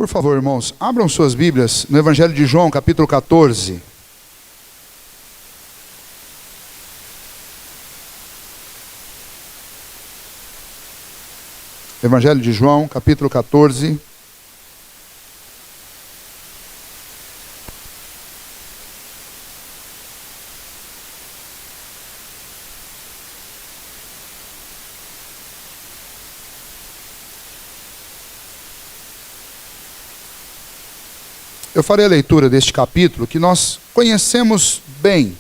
Por favor, irmãos, abram suas Bíblias no Evangelho de João, capítulo 14. Evangelho de João, capítulo 14. Eu farei a leitura deste capítulo que nós conhecemos bem,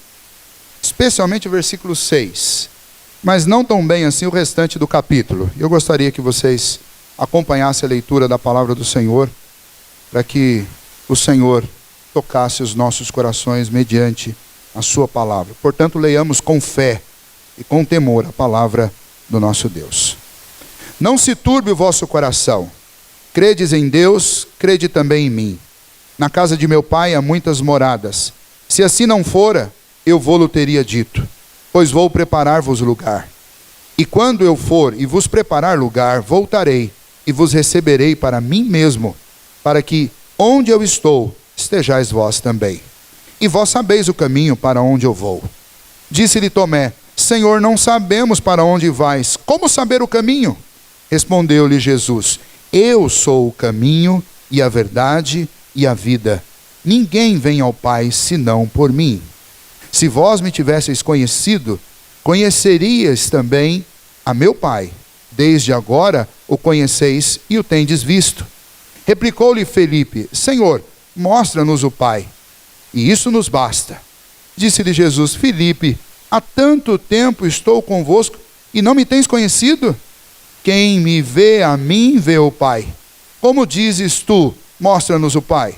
especialmente o versículo 6, mas não tão bem assim o restante do capítulo. Eu gostaria que vocês acompanhassem a leitura da palavra do Senhor, para que o Senhor tocasse os nossos corações mediante a sua palavra. Portanto, leiamos com fé e com temor a palavra do nosso Deus. Não se turbe o vosso coração. Credes em Deus, crede também em mim. Na casa de meu pai há muitas moradas. Se assim não fora, eu vô-lo teria dito, pois vou preparar-vos lugar. E quando eu for e vos preparar lugar, voltarei e vos receberei para mim mesmo, para que, onde eu estou, estejais vós também. E vós sabeis o caminho para onde eu vou. Disse-lhe Tomé: Senhor, não sabemos para onde vais. Como saber o caminho? Respondeu-lhe Jesus: Eu sou o caminho e a verdade e a vida. Ninguém vem ao Pai senão por mim. Se vós me tivesseis conhecido, conhecerias também a meu Pai. Desde agora o conheceis e o tendes visto. Replicou-lhe Felipe: Senhor, mostra-nos o Pai, e isso nos basta. Disse-lhe Jesus: Felipe, há tanto tempo estou convosco e não me tens conhecido? Quem me vê a mim, vê o Pai. Como dizes tu: mostra-nos o Pai?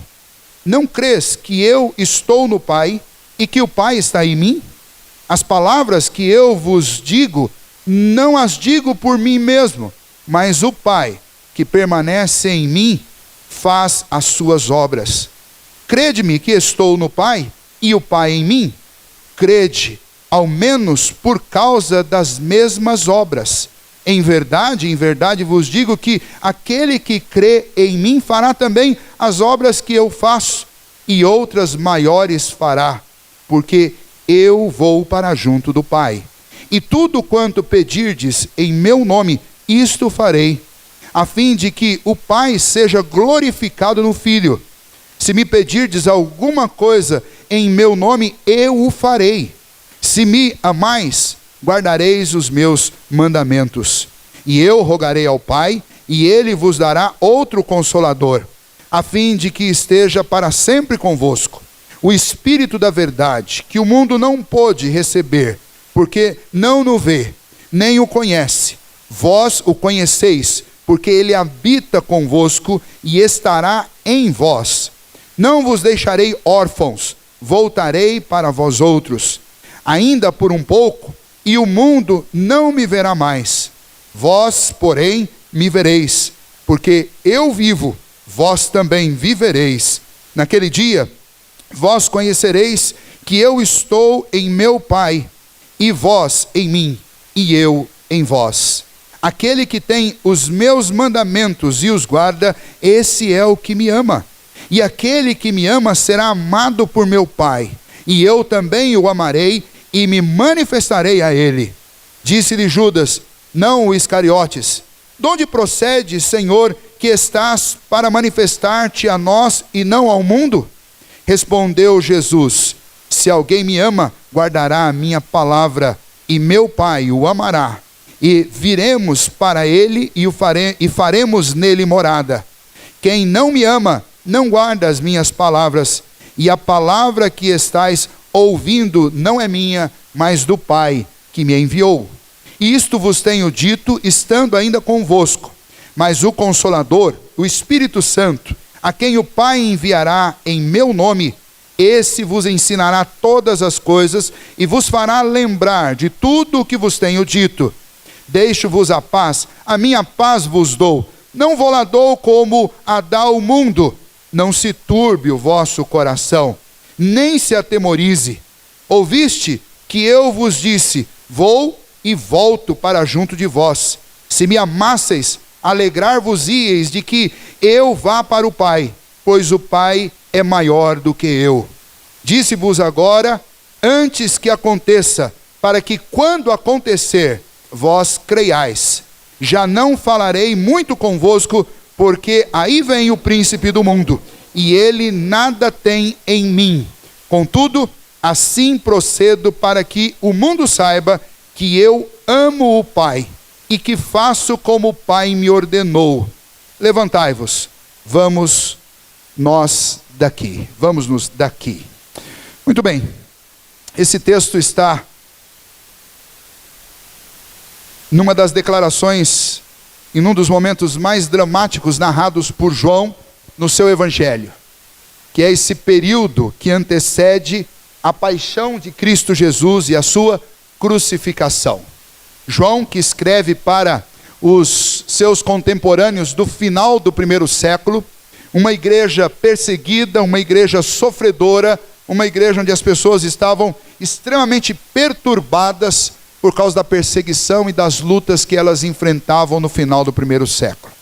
Não crês que eu estou no Pai e que o Pai está em mim? As palavras que eu vos digo, não as digo por mim mesmo, mas o Pai, que permanece em mim, faz as suas obras. Crede-me que estou no Pai e o Pai em mim? Crede, ao menos por causa das mesmas obras. Em verdade vos digo que aquele que crê em mim fará também as obras que eu faço, e outras maiores fará, porque eu vou para junto do Pai. E tudo quanto pedirdes em meu nome, isto farei, a fim de que o Pai seja glorificado no Filho. Se me pedirdes alguma coisa em meu nome, eu o farei. Se me amais, guardareis os meus mandamentos. E eu rogarei ao Pai, e ele vos dará outro Consolador, a fim de que esteja para sempre convosco. O Espírito da verdade, que o mundo não pôde receber, porque não o vê, nem o conhece. Vós o conheceis, porque ele habita convosco e estará em vós. Não vos deixarei órfãos, voltarei para vós outros. Ainda por um pouco, e o mundo não me verá mais. Vós, porém, me vereis, porque eu vivo, vós também vivereis. Naquele dia, vós conhecereis que eu estou em meu Pai, e vós em mim, e eu em vós. Aquele que tem os meus mandamentos e os guarda, esse é o que me ama. E aquele que me ama será amado por meu Pai, e eu também o amarei e me manifestarei a ele. Disse-lhe Judas, não o Iscariotes: de onde procede, Senhor, que estás para manifestar-te a nós e não ao mundo? Respondeu Jesus: se alguém me ama, guardará a minha palavra, e meu Pai o amará. E viremos para ele e faremos nele morada. Quem não me ama, não guarda as minhas palavras, e a palavra que estais ouvindo não é minha, mas do Pai que me enviou. Isto vos tenho dito, estando ainda convosco. Mas o Consolador, o Espírito Santo, a quem o Pai enviará em meu nome, esse vos ensinará todas as coisas e vos fará lembrar de tudo o que vos tenho dito. Deixo-vos a paz, a minha paz vos dou. Não vou lá dou como a dá o mundo. Não se turbe o vosso coração, nem se atemorize. Ouviste que eu vos disse: vou e volto para junto de vós. Se me amasseis, alegrar-vos-ieis de que eu vá para o Pai, pois o Pai é maior do que eu. Disse-vos agora, antes que aconteça, para que quando acontecer, vós creiais. Já não falarei muito convosco, porque aí vem o príncipe do mundo, e ele nada tem em mim. Contudo, assim procedo para que o mundo saiba que eu amo o Pai, e que faço como o Pai me ordenou. Levantai-vos, vamos nos daqui. Muito bem, esse texto está numa das declarações, em um dos momentos mais dramáticos narrados por João no seu evangelho, que é esse período que antecede a paixão de Cristo Jesus e a sua crucificação. João, que escreve para os seus contemporâneos do final do primeiro século, uma igreja perseguida, uma igreja sofredora, uma igreja onde as pessoas estavam extremamente perturbadas por causa da perseguição e das lutas que elas enfrentavam no final do primeiro século.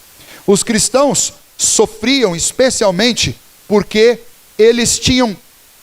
Os cristãos sofriam especialmente porque eles tinham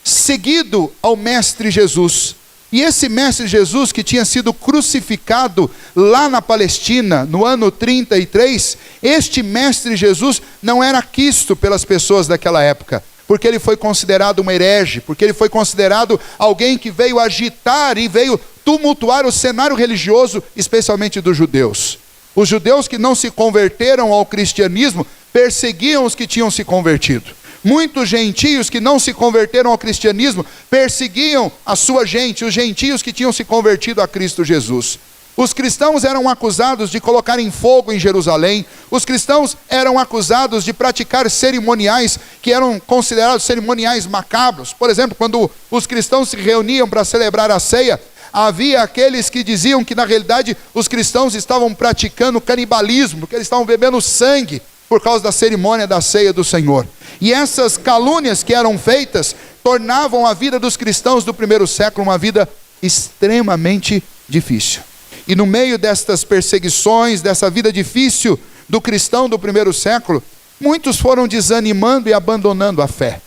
seguido ao Mestre Jesus. E esse Mestre Jesus, que tinha sido crucificado lá na Palestina, no ano 33, este Mestre Jesus não era quisto pelas pessoas daquela época, porque ele foi considerado um herege, porque ele foi considerado alguém que veio agitar e veio tumultuar o cenário religioso, especialmente dos judeus. Os judeus que não se converteram ao cristianismo perseguiam os que tinham se convertido. Muitos gentios que não se converteram ao cristianismo perseguiam a sua gente, os gentios que tinham se convertido a Cristo Jesus. Os cristãos eram acusados de colocarem fogo em Jerusalém. Os cristãos eram acusados de praticar cerimoniais que eram considerados cerimoniais macabros. Por exemplo, quando os cristãos se reuniam para celebrar a ceia, havia aqueles que diziam que na realidade os cristãos estavam praticando canibalismo, que eles estavam bebendo sangue por causa da cerimônia da ceia do Senhor. E essas calúnias que eram feitas tornavam a vida dos cristãos do primeiro século uma vida extremamente difícil. E no meio destas perseguições, dessa vida difícil do cristão do primeiro século, muitos foram desanimando e abandonando a fé.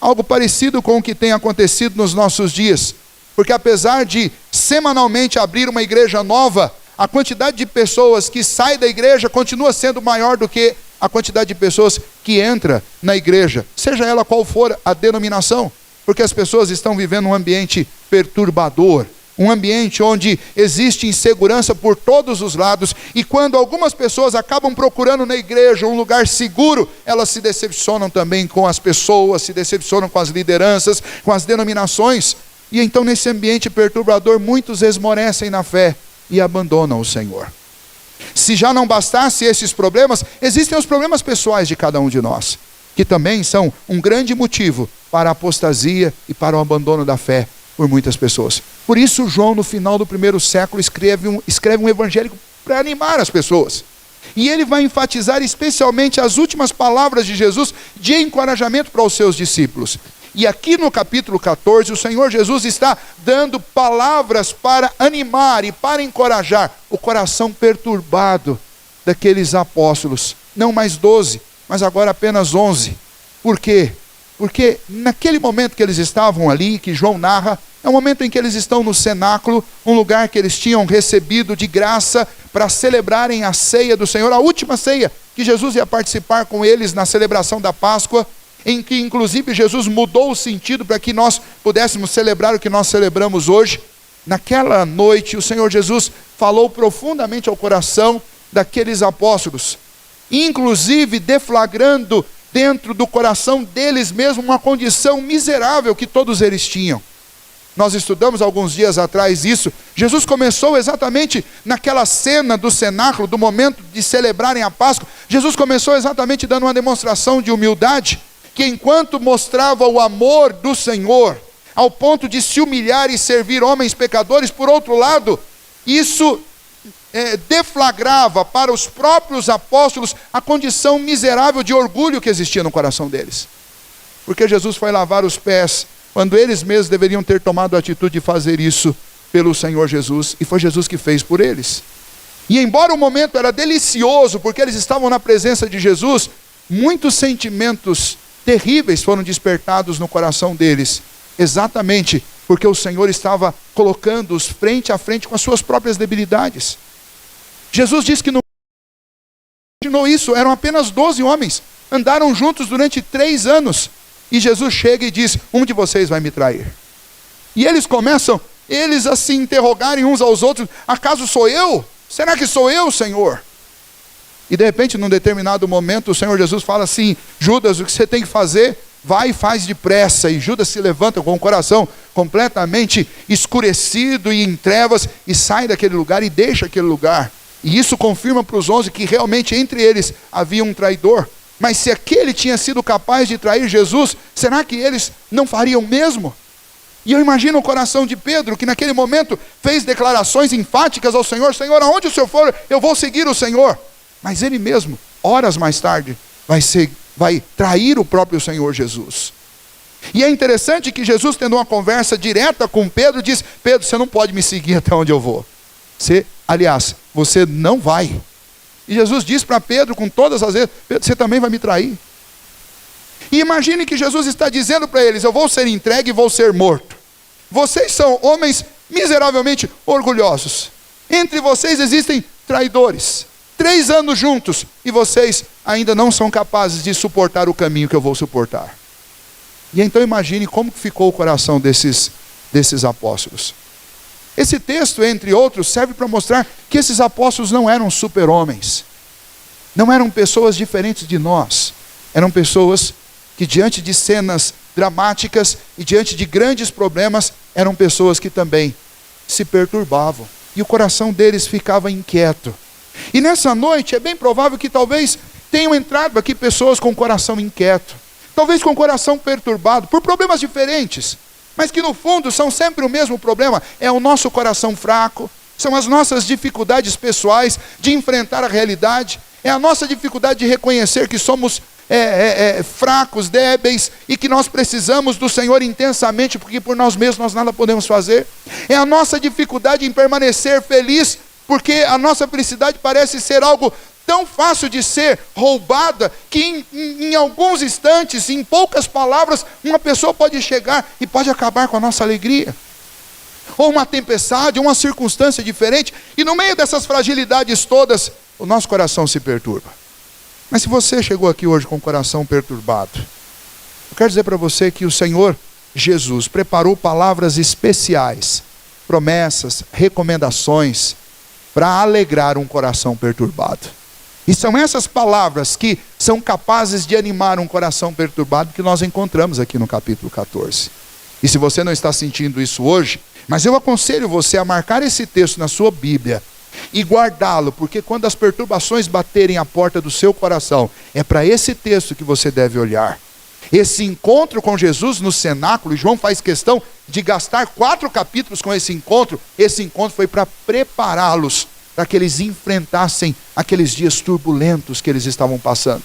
Algo parecido com o que tem acontecido nos nossos dias. Porque apesar de semanalmente abrir uma igreja nova, a quantidade de pessoas que sai da igreja continua sendo maior do que a quantidade de pessoas que entra na igreja, seja ela qual for a denominação, porque as pessoas estão vivendo um ambiente perturbador, um ambiente onde existe insegurança por todos os lados, e quando algumas pessoas acabam procurando na igreja um lugar seguro, elas se decepcionam também com as pessoas, se decepcionam com as lideranças, com as denominações, e então nesse ambiente perturbador muitos esmorecem na fé e abandonam o Senhor. Se já não bastasse esses problemas, existem os problemas pessoais de cada um de nós, que também são um grande motivo para a apostasia e para o abandono da fé por muitas pessoas. Por isso João, no final do primeiro século, escreve um evangelho para animar as pessoas. E ele vai enfatizar especialmente as últimas palavras de Jesus de encorajamento para os seus discípulos. E aqui no capítulo 14, o Senhor Jesus está dando palavras para animar e para encorajar o coração perturbado daqueles apóstolos. Não mais 12, mas agora apenas 11. Por quê? Porque naquele momento que eles estavam ali, que João narra, é o momento em que eles estão no cenáculo, um lugar que eles tinham recebido de graça para celebrarem a ceia do Senhor, a última ceia que Jesus ia participar com eles na celebração da Páscoa, em que inclusive Jesus mudou o sentido para que nós pudéssemos celebrar o que nós celebramos hoje. Naquela noite o Senhor Jesus falou profundamente ao coração daqueles apóstolos, inclusive deflagrando dentro do coração deles mesmo uma condição miserável que todos eles tinham. Nós estudamos alguns dias atrás isso. Jesus começou exatamente naquela cena do cenáculo, do momento de celebrarem a Páscoa. Jesus começou exatamente dando uma demonstração de humildade, que enquanto mostrava o amor do Senhor, ao ponto de se humilhar e servir homens pecadores, por outro lado, isso deflagrava para os próprios apóstolos a condição miserável de orgulho que existia no coração deles. Porque Jesus foi lavar os pés, quando eles mesmos deveriam ter tomado a atitude de fazer isso pelo Senhor Jesus, e foi Jesus que fez por eles. E embora o momento era delicioso, porque eles estavam na presença de Jesus, muitos sentimentos terríveis foram despertados no coração deles, exatamente porque o Senhor estava colocando-os frente a frente com as suas próprias debilidades. Jesus disse que não imaginou isso, eram apenas 12 homens, andaram juntos durante 3 anos, e Jesus chega e diz: um de vocês vai me trair. E eles começam, a se interrogarem uns aos outros: acaso sou eu? Será que sou eu, Senhor? E de repente, num determinado momento, o Senhor Jesus fala assim: Judas, o que você tem que fazer? Vai e faz depressa. E Judas se levanta com o coração completamente escurecido e em trevas, e sai daquele lugar e deixa aquele lugar. E isso confirma para os 11 que realmente entre eles havia um traidor. Mas se aquele tinha sido capaz de trair Jesus, será que eles não fariam mesmo? E eu imagino o coração de Pedro, que naquele momento fez declarações enfáticas ao Senhor: Senhor, aonde o Senhor for, eu vou seguir o Senhor. Mas ele mesmo, horas mais tarde, vai trair o próprio Senhor Jesus. E é interessante que Jesus, tendo uma conversa direta com Pedro, diz: Pedro, você não pode me seguir até onde eu vou. Você não vai. E Jesus diz para Pedro com todas as vezes: Pedro, você também vai me trair. E imagine que Jesus está dizendo para eles: eu vou ser entregue e vou ser morto. Vocês são homens miseravelmente orgulhosos. Entre vocês existem traidores. 3 anos juntos e vocês ainda não são capazes de suportar o caminho que eu vou suportar. E então imagine como ficou o coração desses apóstolos. Esse texto, entre outros, serve para mostrar que esses apóstolos não eram super-homens. Não eram pessoas diferentes de nós. Eram pessoas que, diante de cenas dramáticas e diante de grandes problemas, eram pessoas que também se perturbavam. E o coração deles ficava inquieto. E nessa noite é bem provável que talvez tenham entrado aqui pessoas com o coração inquieto. Talvez com o coração perturbado, por problemas diferentes. Mas que no fundo são sempre o mesmo problema. É o nosso coração fraco. São as nossas dificuldades pessoais de enfrentar a realidade. É a nossa dificuldade de reconhecer que somos fracos, débeis, e que nós precisamos do Senhor intensamente, porque por nós mesmos nós nada podemos fazer. É a nossa dificuldade em permanecer feliz, porque a nossa felicidade parece ser algo tão fácil de ser roubada, que em alguns instantes, em poucas palavras, uma pessoa pode chegar e pode acabar com a nossa alegria. Ou uma tempestade, uma circunstância diferente, e no meio dessas fragilidades todas, o nosso coração se perturba. Mas se você chegou aqui hoje com o coração perturbado, eu quero dizer para você que o Senhor Jesus preparou palavras especiais, promessas, recomendações, para alegrar um coração perturbado. E são essas palavras que são capazes de animar um coração perturbado que nós encontramos aqui no capítulo 14. E se você não está sentindo isso hoje, mas eu aconselho você a marcar esse texto na sua Bíblia e guardá-lo, porque quando as perturbações baterem à porta do seu coração, é para esse texto que você deve olhar. Esse encontro com Jesus no cenáculo, e João faz questão de gastar 4 capítulos com esse encontro foi para prepará-los, para que eles enfrentassem aqueles dias turbulentos que eles estavam passando.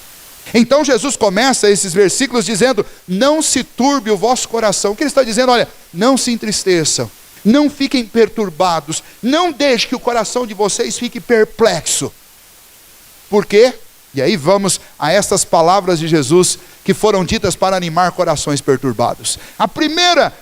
Então Jesus começa esses versículos dizendo: não se turbe o vosso coração. O que ele está dizendo? Olha, não se entristeçam, não fiquem perturbados, não deixe que o coração de vocês fique perplexo. Por quê? E aí vamos a estas palavras de Jesus que foram ditas para animar corações perturbados. A primeira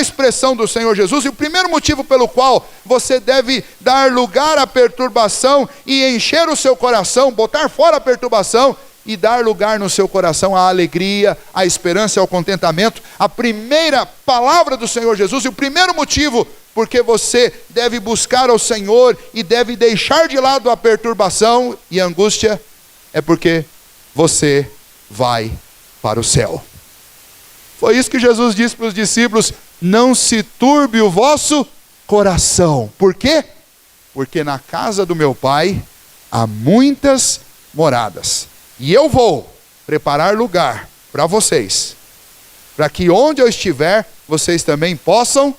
expressão do Senhor Jesus, e o primeiro motivo pelo qual você deve dar lugar à perturbação e encher o seu coração, botar fora a perturbação e dar lugar no seu coração à alegria, à esperança e ao contentamento. A primeira palavra do Senhor Jesus, e o primeiro motivo porque você deve buscar ao Senhor e deve deixar de lado a perturbação e a angústia, é porque você vai para o céu. Foi isso que Jesus disse para os discípulos: não se turbe o vosso coração. Por quê? Porque na casa do meu Pai há muitas moradas. E eu vou preparar lugar para vocês, para que onde eu estiver, vocês também possam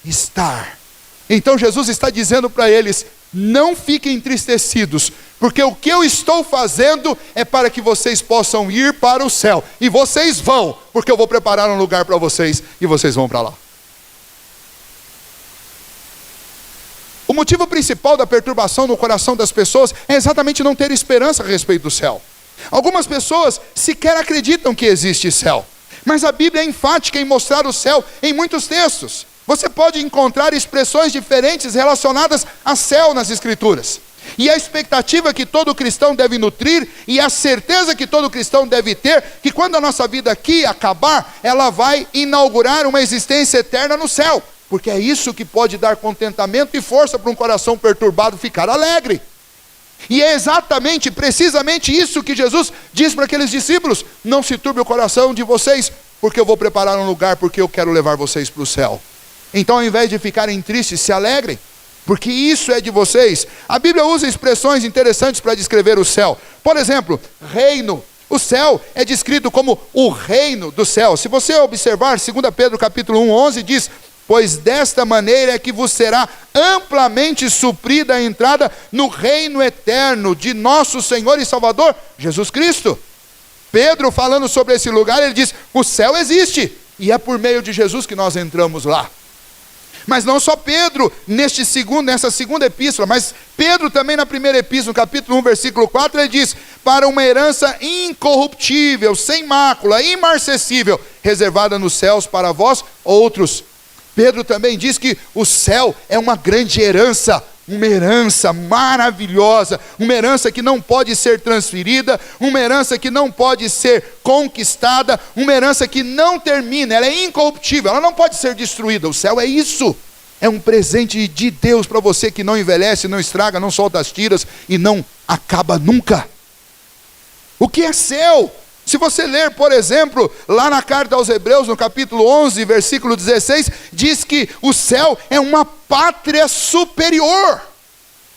estar. Então Jesus está dizendo para eles: não fiquem entristecidos, porque o que eu estou fazendo é para que vocês possam ir para o céu. E vocês vão, porque eu vou preparar um lugar para vocês, e vocês vão para lá. O motivo principal da perturbação no coração das pessoas é exatamente não ter esperança a respeito do céu. Algumas pessoas sequer acreditam que existe céu, mas a Bíblia é enfática em mostrar o céu em muitos textos. Você pode encontrar expressões diferentes relacionadas a céu nas Escrituras. E a expectativa que todo cristão deve nutrir, e a certeza que todo cristão deve ter, que quando a nossa vida aqui acabar, ela vai inaugurar uma existência eterna no céu. Porque é isso que pode dar contentamento e força para um coração perturbado ficar alegre. E é exatamente, precisamente isso que Jesus diz para aqueles discípulos: não se turbe o coração de vocês, porque eu vou preparar um lugar, porque eu quero levar vocês para o céu. Então, ao invés de ficarem tristes, se alegrem, porque isso é de vocês. A Bíblia usa expressões interessantes para descrever o céu. Por exemplo, reino. O céu é descrito como o reino do céu. Se você observar, 2 Pedro capítulo 1:11 diz: pois desta maneira é que vos será amplamente suprida a entrada no reino eterno de nosso Senhor e Salvador, Jesus Cristo. Pedro, falando sobre esse lugar, ele diz: o céu existe, e é por meio de Jesus que nós entramos lá. Mas não só Pedro, nessa segunda epístola, mas Pedro também na primeira epístola, no capítulo 1, versículo 4, ele diz: para uma herança incorruptível, sem mácula, imarcessível, reservada nos céus para vós outros. Pedro também diz que o céu é uma grande herança, uma herança maravilhosa, uma herança que não pode ser transferida, uma herança que não pode ser conquistada, uma herança que não termina, ela é incorruptível, ela não pode ser destruída. O céu é isso, é um presente de Deus para você que não envelhece, não estraga, não solta as tiras e não acaba nunca. O que é céu? Se você ler, por exemplo, lá na carta aos Hebreus, no capítulo 11, versículo 16, diz que o céu é uma pátria superior.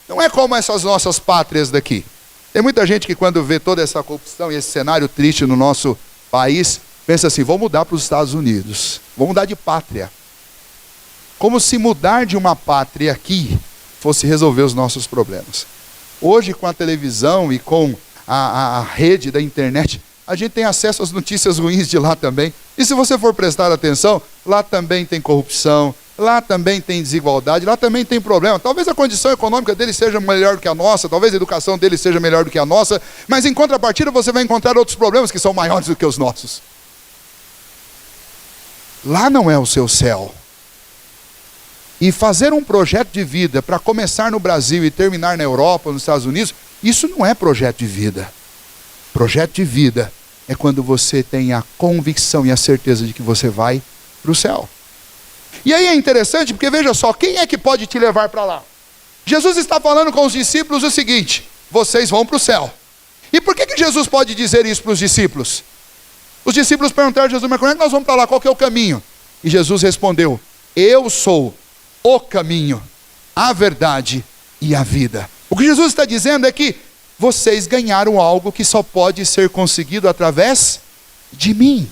Não é como essas nossas pátrias daqui. Tem muita gente que quando vê toda essa corrupção e esse cenário triste no nosso país, pensa assim: vou mudar para os Estados Unidos, vou mudar de pátria. Como se mudar de uma pátria aqui fosse resolver os nossos problemas. Hoje, com a televisão e com a rede da internet, a gente tem acesso às notícias ruins de lá também. E se você for prestar atenção, lá também tem corrupção, lá também tem desigualdade, lá também tem problema. Talvez a condição econômica deles seja melhor do que a nossa, talvez a educação deles seja melhor do que a nossa, mas em contrapartida você vai encontrar outros problemas que são maiores do que os nossos. Lá não é o seu céu. E fazer um projeto de vida para começar no Brasil e terminar na Europa, nos Estados Unidos, isso não é projeto de vida. Projeto de vida é quando você tem a convicção e a certeza de que você vai para o céu. E aí é interessante, porque veja só, quem é que pode te levar para lá? Jesus está falando com os discípulos o seguinte: vocês vão para o céu. E por que Jesus pode dizer isso para os discípulos? Os discípulos perguntaram a Jesus: mas como é que nós vamos para lá? Qual que é o caminho? E Jesus respondeu: eu sou o caminho, a verdade e a vida. O que Jesus está dizendo é que vocês ganharam algo que só pode ser conseguido através de mim.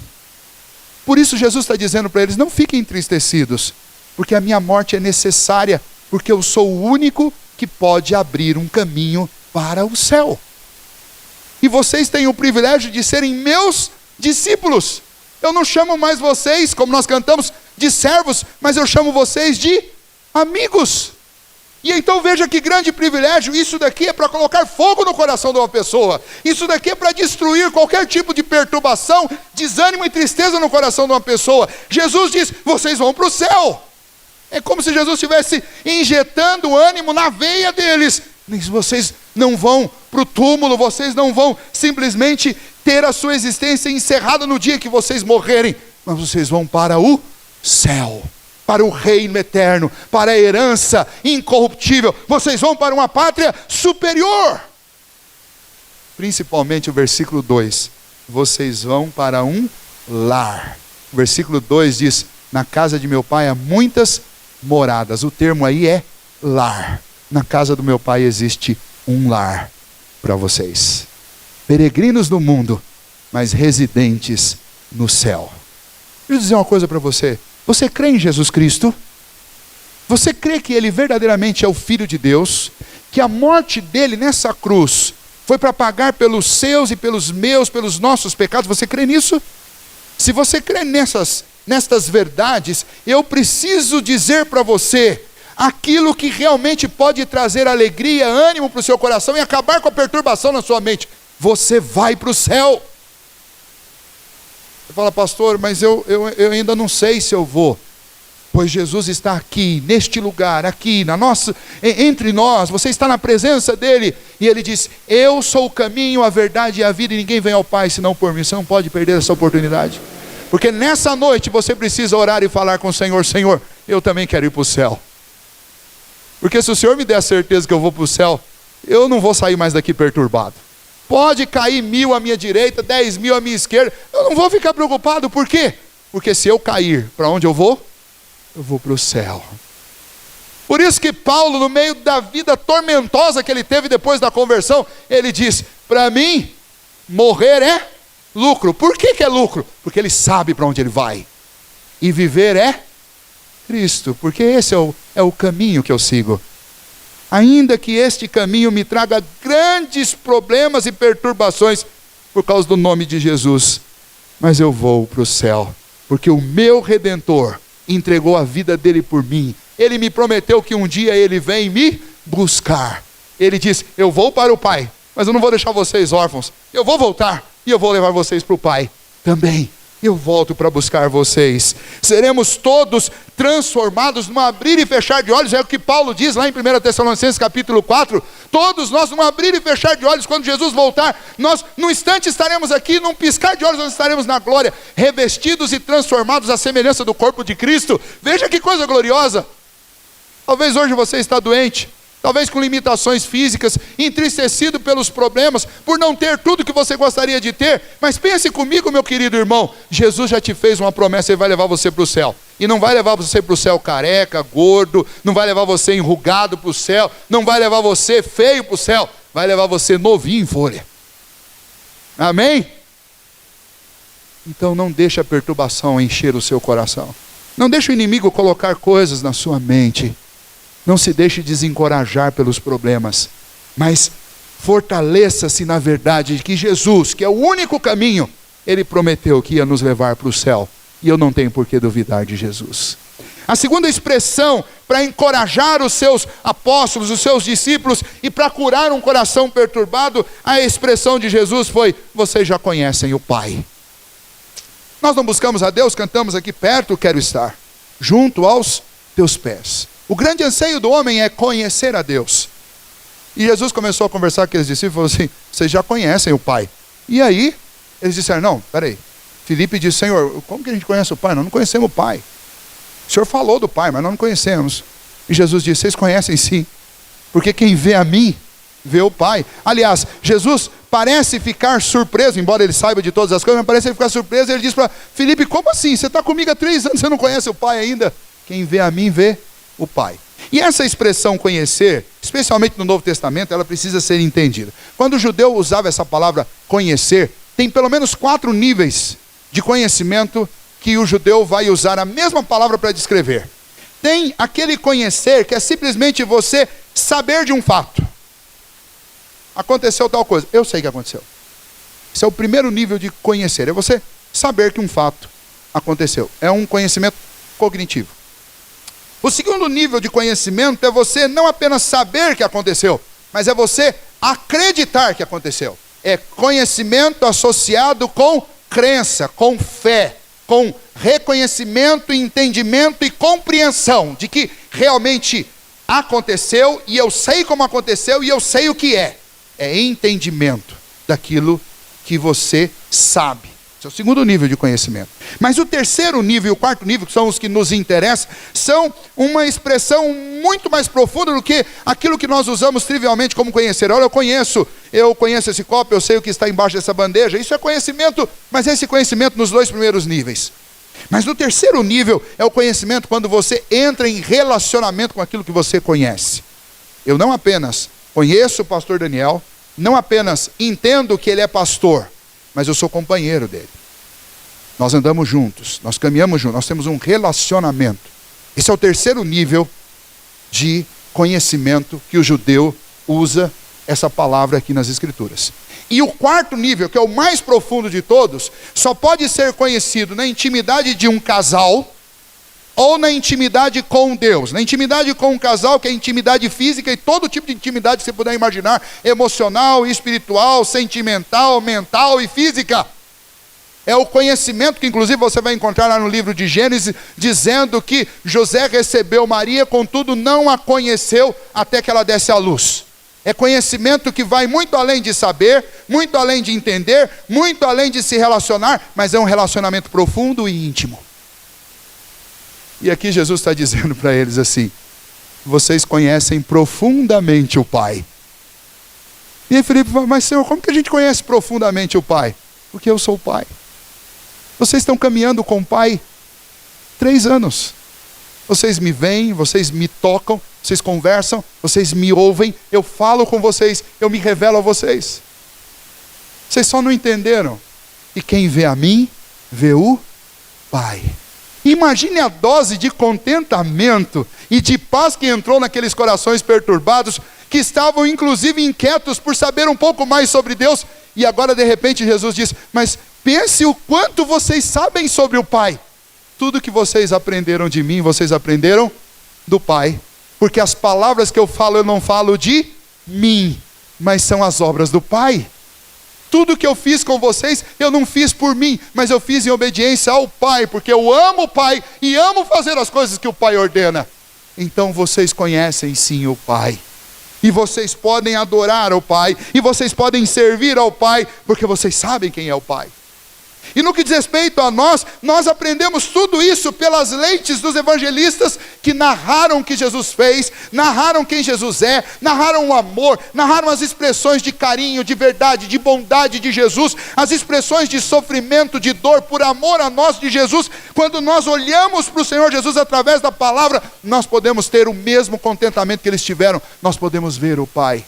Por isso Jesus está dizendo para eles: não fiquem entristecidos, porque a minha morte é necessária, porque eu sou o único que pode abrir um caminho para o céu. E vocês têm o privilégio de serem meus discípulos. Eu não chamo mais vocês, como nós cantamos, de servos, mas eu chamo vocês de amigos. E então veja que grande privilégio. Isso daqui é para colocar fogo no coração de uma pessoa. Isso daqui é para destruir qualquer tipo de perturbação, desânimo e tristeza no coração de uma pessoa. Jesus diz: vocês vão para o céu. É como se Jesus estivesse injetando ânimo na veia deles. Mas vocês não vão para o túmulo, vocês não vão simplesmente ter a sua existência encerrada no dia que vocês morrerem, mas vocês vão para o céu, para o reino eterno, para a herança incorruptível. Vocês vão para uma pátria superior. Principalmente o versículo 2: vocês vão para um lar. O versículo 2 diz: na casa de meu pai há muitas moradas. O termo aí é lar. Na casa do meu pai existe um lar para vocês. Peregrinos no mundo, mas residentes no céu. Deixa eu dizer uma coisa para você. Você crê em Jesus Cristo? Você crê que Ele verdadeiramente é o Filho de Deus? Que a morte dele nessa cruz foi para pagar pelos seus e pelos meus, pelos nossos pecados? Você crê nisso? Se você crê nestas verdades, eu preciso dizer para você: aquilo que realmente pode trazer alegria, ânimo para o seu coração e acabar com a perturbação na sua mente. Você vai para o céu. Você fala, pastor, mas eu ainda não sei se eu vou. Pois Jesus está aqui, neste lugar, aqui, entre nós, você está na presença dEle, e Ele diz, eu sou o caminho, a verdade e a vida, e ninguém vem ao Pai senão por mim. Você não pode perder essa oportunidade, porque nessa noite você precisa orar e falar com o Senhor, Senhor, eu também quero ir para o céu, porque se o Senhor me der a certeza que eu vou para o céu, eu não vou sair mais daqui perturbado. Pode cair 1000 à minha direita, 10.000 à minha esquerda, eu não vou ficar preocupado. Por quê? Porque se eu cair, para onde eu vou para o céu. Por isso que Paulo, no meio da vida tormentosa que ele teve depois da conversão, ele diz, para mim, morrer é lucro. Por que é lucro? Porque ele sabe para onde ele vai. E viver é Cristo, porque esse é o caminho que eu sigo. Ainda que este caminho me traga grandes problemas e perturbações, por causa do nome de Jesus, mas eu vou para o céu, porque o meu Redentor entregou a vida dele por mim. Ele me prometeu que um dia ele vem me buscar. Ele disse, eu vou para o Pai, mas eu não vou deixar vocês órfãos. Eu vou voltar e eu vou levar vocês para o Pai também. Eu volto para buscar vocês. Seremos todos transformados num abrir e fechar de olhos. É o que Paulo diz lá em 1 Tessalonicenses capítulo 4. Todos nós num abrir e fechar de olhos, quando Jesus voltar, nós num instante estaremos aqui, num piscar de olhos nós estaremos na glória, revestidos e transformados à semelhança do corpo de Cristo. Veja que coisa gloriosa. Talvez hoje você está doente, talvez com limitações físicas, entristecido pelos problemas, por não ter tudo que você gostaria de ter, mas pense comigo, meu querido irmão, Jesus já te fez uma promessa, Ele vai levar você para o céu, e não vai levar você para o céu careca, gordo, não vai levar você enrugado para o céu, não vai levar você feio para o céu, vai levar você novinho em folha. Amém? Então não deixe a perturbação encher o seu coração, não deixe o inimigo colocar coisas na sua mente. Não se deixe desencorajar pelos problemas, mas fortaleça-se na verdade de que Jesus, que é o único caminho, Ele prometeu que ia nos levar para o céu, e eu não tenho por que duvidar de Jesus. A segunda expressão para encorajar os seus apóstolos, os seus discípulos, e para curar um coração perturbado, a expressão de Jesus foi, vocês já conhecem o Pai. Nós não buscamos a Deus, cantamos aqui, perto quero estar, junto aos teus pés. O grande anseio do homem é conhecer a Deus. E Jesus começou a conversar com aqueles discípulos e falou assim, vocês já conhecem o Pai. E aí, eles disseram, não, peraí. Filipe disse, Senhor, como que a gente conhece o Pai? Nós não conhecemos o Pai. O Senhor falou do Pai, mas nós não conhecemos. E Jesus disse, vocês conhecem sim, porque quem vê a mim, vê o Pai. Aliás, Jesus parece ficar surpreso, embora ele saiba de todas as coisas, mas parece ficar surpreso. Ele diz para Filipe, como assim? Você está comigo há 3 anos, você não conhece o Pai ainda? Quem vê a mim, vê o Pai. E essa expressão conhecer, especialmente no Novo Testamento, ela precisa ser entendida. Quando o judeu usava essa palavra conhecer, tem pelo menos 4 níveis de conhecimento que o judeu vai usar a mesma palavra para descrever. Tem aquele conhecer que é simplesmente você saber de um fato. Aconteceu tal coisa, eu sei que aconteceu. Esse é o primeiro nível de conhecer, é você saber que um fato aconteceu. É um conhecimento cognitivo. O segundo nível de conhecimento é você não apenas saber que aconteceu, mas é você acreditar que aconteceu. É conhecimento associado com crença, com fé, com reconhecimento, entendimento e compreensão de que realmente aconteceu e eu sei como aconteceu e eu sei o que é. É entendimento daquilo que você sabe. Esse é o segundo nível de conhecimento. Mas o terceiro nível e o quarto nível, que são os que nos interessam, são uma expressão muito mais profunda do que aquilo que nós usamos trivialmente como conhecer. Olha, eu conheço esse copo, eu sei o que está embaixo dessa bandeja. Isso é conhecimento, mas esse conhecimento nos 2 primeiros níveis. Mas no terceiro nível é o conhecimento quando você entra em relacionamento com aquilo que você conhece. Eu não apenas conheço o pastor Daniel, não apenas entendo que ele é pastor, mas eu sou companheiro dele. Nós andamos juntos, nós caminhamos juntos, nós temos um relacionamento. Esse é o terceiro nível de conhecimento que o judeu usa essa palavra aqui nas Escrituras. E o quarto nível, que é o mais profundo de todos, só pode ser conhecido na intimidade de um casal ou na intimidade com Deus. Na intimidade com um casal, que é intimidade física e todo tipo de intimidade que você puder imaginar, emocional, espiritual, sentimental, mental e física. É o conhecimento que inclusive você vai encontrar lá no livro de Gênesis, dizendo que José recebeu Maria, contudo não a conheceu até que ela desse à luz. É conhecimento que vai muito além de saber, muito além de entender, muito além de se relacionar, mas é um relacionamento profundo e íntimo. E aqui Jesus está dizendo para eles assim: vocês conhecem profundamente o Pai. E aí Filipe fala: mas Senhor, como que a gente conhece profundamente o Pai? Porque eu sou o Pai. Vocês estão caminhando com o Pai 3 anos. Vocês me veem, vocês me tocam, vocês conversam, vocês me ouvem, eu falo com vocês, eu me revelo a vocês. Vocês só não entenderam. E quem vê a mim, vê o Pai. Imagine a dose de contentamento e de paz que entrou naqueles corações perturbados, que estavam inclusive inquietos por saber um pouco mais sobre Deus. E agora de repente Jesus diz: mas pense o quanto vocês sabem sobre o Pai. Tudo que vocês aprenderam de mim, vocês aprenderam do Pai. Porque as palavras que eu falo, eu não falo de mim, mas são as obras do Pai. Tudo que eu fiz com vocês, eu não fiz por mim, mas eu fiz em obediência ao Pai, porque eu amo o Pai e amo fazer as coisas que o Pai ordena. Então vocês conhecem sim o Pai. E vocês podem adorar ao Pai, e vocês podem servir ao Pai, porque vocês sabem quem é o Pai. E no que diz respeito a nós aprendemos tudo isso pelas lentes dos evangelistas que narraram o que Jesus fez, narraram quem Jesus é, narraram o amor, narraram as expressões de carinho, de verdade, de bondade de Jesus, as expressões de sofrimento, de dor, por amor a nós de Jesus. Quando nós olhamos para o Senhor Jesus através da palavra, nós podemos ter o mesmo contentamento que eles tiveram, nós podemos ver o Pai.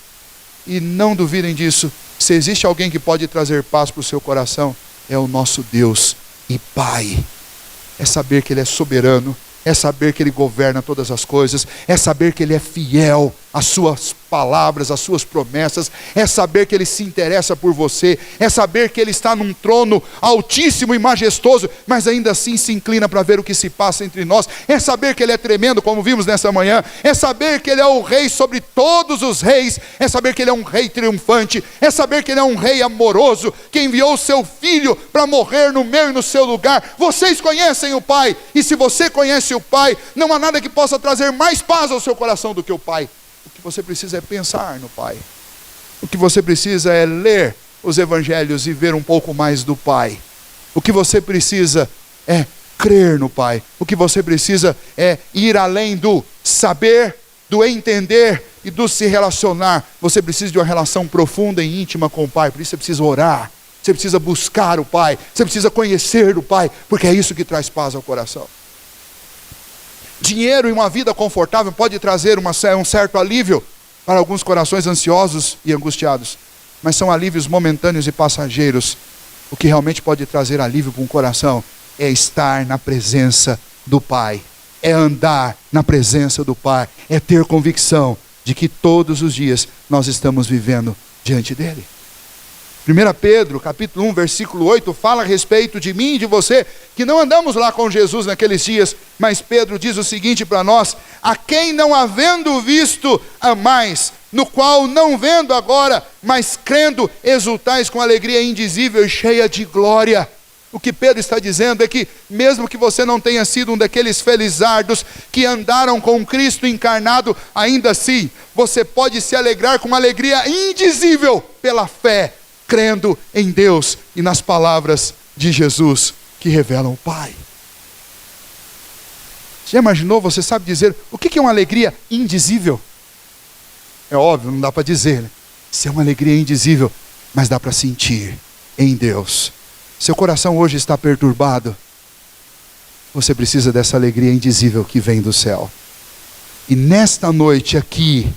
E não duvidem disso, se existe alguém que pode trazer paz para o seu coração, é o nosso Deus e Pai. É saber que Ele é soberano, é saber que Ele governa todas as coisas, é saber que Ele é fiel às suas palavras, às suas promessas, é saber que Ele se interessa por você, é saber que Ele está num trono altíssimo e majestoso, mas ainda assim se inclina para ver o que se passa entre nós, é saber que Ele é tremendo, como vimos nessa manhã, é saber que Ele é o Rei sobre todos os reis, é saber que Ele é um Rei triunfante, é saber que Ele é um Rei amoroso, que enviou o seu Filho para morrer no meu e no seu lugar. Vocês conhecem o Pai, e se você conhece o Pai, não há nada que possa trazer mais paz ao seu coração do que o Pai. O que você precisa é pensar no Pai. O que você precisa é ler os evangelhos e ver um pouco mais do Pai. O que você precisa é crer no Pai. O que você precisa é ir além do saber, do entender e do se relacionar. Você precisa de uma relação profunda e íntima com o Pai. Por isso você precisa orar. Você precisa buscar o Pai. Você precisa conhecer o Pai. Porque é isso que traz paz ao coração. Dinheiro e uma vida confortável pode trazer um certo alívio para alguns corações ansiosos e angustiados, mas são alívios momentâneos e passageiros. O que realmente pode trazer alívio para um coração é estar na presença do Pai, é andar na presença do Pai, é ter convicção de que todos os dias nós estamos vivendo diante dEle. 1 Pedro, capítulo 1, versículo 8, fala a respeito de mim e de você, que não andamos lá com Jesus naqueles dias, mas Pedro diz o seguinte para nós: a quem não havendo visto amais, no qual não vendo agora, mas crendo, exultais com alegria indizível e cheia de glória. O que Pedro está dizendo é que, mesmo que você não tenha sido um daqueles felizardos que andaram com Cristo encarnado, ainda assim, você pode se alegrar com uma alegria indizível pela fé, crendo em Deus e nas palavras de Jesus que revelam o Pai. Já imaginou, você sabe dizer o que é uma alegria indizível? É óbvio, não dá para dizer, né? Isso é uma alegria indizível, mas dá para sentir em Deus. Seu coração hoje está perturbado, você precisa dessa alegria indizível que vem do céu. E nesta noite aqui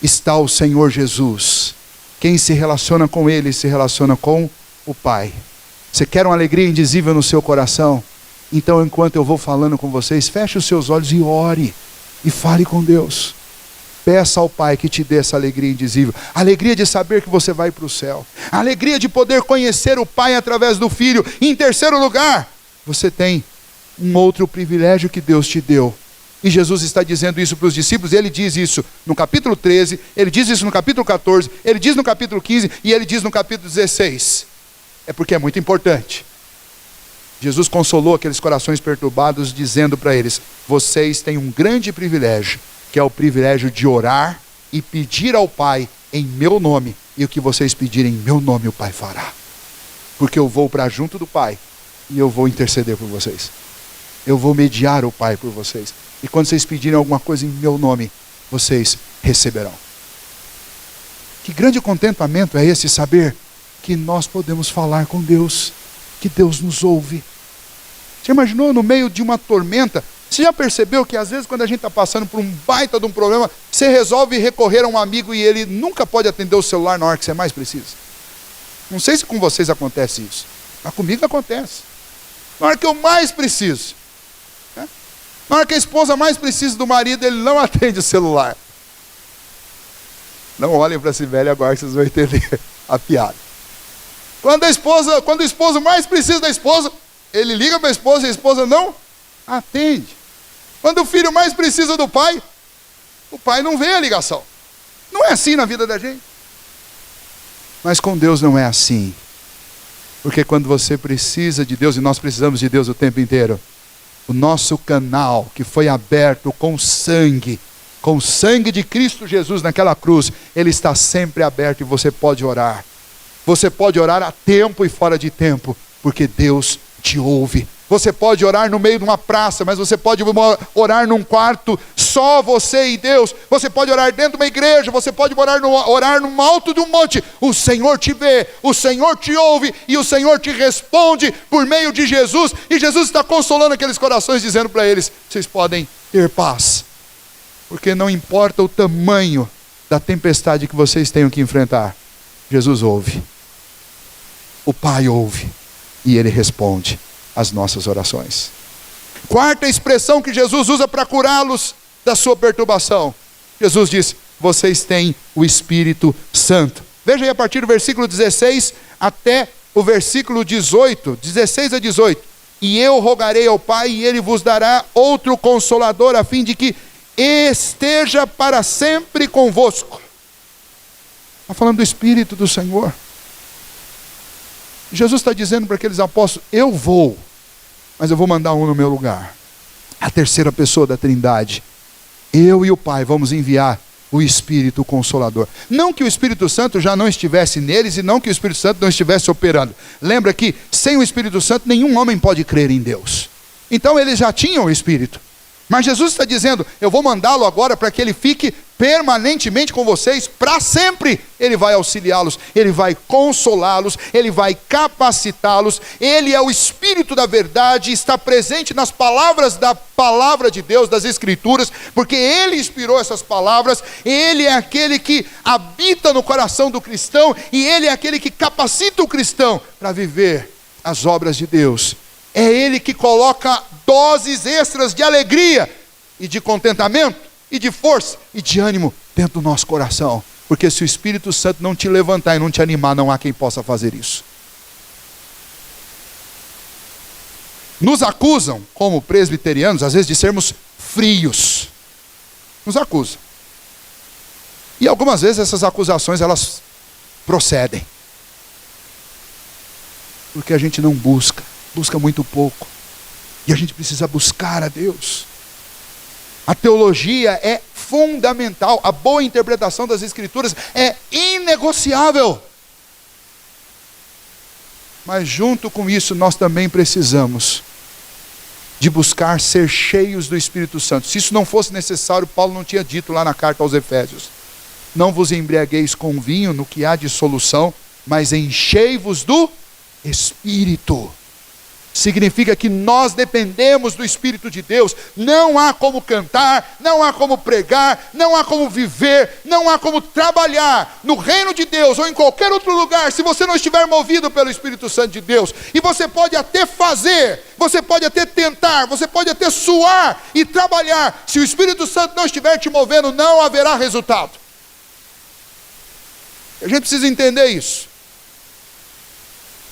está o Senhor Jesus. Quem se relaciona com Ele, se relaciona com o Pai. Você quer uma alegria indizível no seu coração? Então, enquanto eu vou falando com vocês, feche os seus olhos e ore. E fale com Deus. Peça ao Pai que te dê essa alegria indizível. A alegria de saber que você vai para o céu. A alegria de poder conhecer o Pai através do Filho. E em terceiro lugar, você tem um outro privilégio que Deus te deu. E Jesus está dizendo isso para os discípulos, ele diz isso no capítulo 13, ele diz isso no capítulo 14, ele diz no capítulo 15 e ele diz no capítulo 16. É porque é muito importante. Jesus consolou aqueles corações perturbados, dizendo para eles: vocês têm um grande privilégio, que é o privilégio de orar e pedir ao Pai em meu nome, e o que vocês pedirem em meu nome o Pai fará. Porque eu vou para junto do Pai e eu vou interceder por vocês. Eu vou mediar o Pai por vocês. E quando vocês pedirem alguma coisa em meu nome, vocês receberão. Que grande contentamento é esse, saber que nós podemos falar com Deus, que Deus nos ouve. Você imaginou no meio de uma tormenta? Você já percebeu que às vezes quando a gente está passando por um baita de um problema, você resolve recorrer a um amigo e ele nunca pode atender o celular na hora que você mais precisa? Não sei se com vocês acontece isso, mas comigo acontece. Na hora que eu mais preciso, né? Na hora que a esposa mais precisa do marido, ele não atende o celular. Não olhem para esse velho agora que vocês vão entender a piada. Quando o esposo mais precisa da esposa, ele liga para a esposa não atende. Quando o filho mais precisa do pai, o pai não vê a ligação. Não é assim na vida da gente. Mas com Deus não é assim. Porque quando você precisa de Deus, e nós precisamos de Deus o tempo inteiro, o nosso canal que foi aberto com sangue de Cristo Jesus naquela cruz, ele está sempre aberto e você pode orar. Você pode orar a tempo e fora de tempo, porque Deus te ouve. Você pode orar no meio de uma praça, mas você pode orar num quarto, só você e Deus. Você pode orar dentro de uma igreja, você pode orar no alto de um monte. O Senhor te vê, o Senhor te ouve e o Senhor te responde por meio de Jesus. E Jesus está consolando aqueles corações, dizendo para eles: vocês podem ter paz, porque não importa o tamanho da tempestade que vocês tenham que enfrentar, Jesus ouve. O Pai ouve e Ele responde as nossas orações. Quarta expressão que Jesus usa para curá-los da sua perturbação. Jesus diz: vocês têm o Espírito Santo. Veja aí a partir do versículo 16 até o versículo 18, 16 a 18. E eu rogarei ao Pai e Ele vos dará outro Consolador, a fim de que esteja para sempre convosco. Está falando do Espírito do Senhor. Jesus está dizendo para aqueles apóstolos: eu vou, mas eu vou mandar um no meu lugar. A terceira pessoa da Trindade. Eu e o Pai vamos enviar o Espírito Consolador. Não que o Espírito Santo já não estivesse neles e não que o Espírito Santo não estivesse operando. Lembra que sem o Espírito Santo nenhum homem pode crer em Deus. Então eles já tinham o Espírito. Mas Jesus está dizendo: eu vou mandá-lo agora para que ele fique permanentemente com vocês para sempre. Ele vai auxiliá-los, ele vai consolá-los, ele vai capacitá-los. Ele é o Espírito da verdade, está presente nas palavras da palavra de Deus, das Escrituras, porque ele inspirou essas palavras. Ele é aquele que habita no coração do cristão e ele é aquele que capacita o cristão para viver as obras de Deus. É ele que coloca doses extras de alegria e de contentamento e de força e de ânimo dentro do nosso coração. Porque se o Espírito Santo não te levantar e não te animar, não há quem possa fazer isso. Nos acusam, como presbiterianos, às vezes de sermos frios. Nos acusam. E algumas vezes essas acusações, elas procedem. Porque a gente não busca muito pouco. E a gente precisa buscar a Deus. A teologia é fundamental. A boa interpretação das Escrituras é inegociável. Mas junto com isso, nós também precisamos de buscar ser cheios do Espírito Santo. Se isso não fosse necessário, Paulo não tinha dito lá na carta aos Efésios: não vos embriagueis com vinho, no que há de solução, mas enchei-vos do Espírito. Significa que nós dependemos do Espírito de Deus. Não há como cantar, não há como pregar, não há como viver, não há como trabalhar no reino de Deus ou em qualquer outro lugar se você não estiver movido pelo Espírito Santo de Deus. E você pode até fazer, você pode até tentar, você pode até suar e trabalhar. Se o Espírito Santo não estiver te movendo, não haverá resultado. A gente precisa entender isso.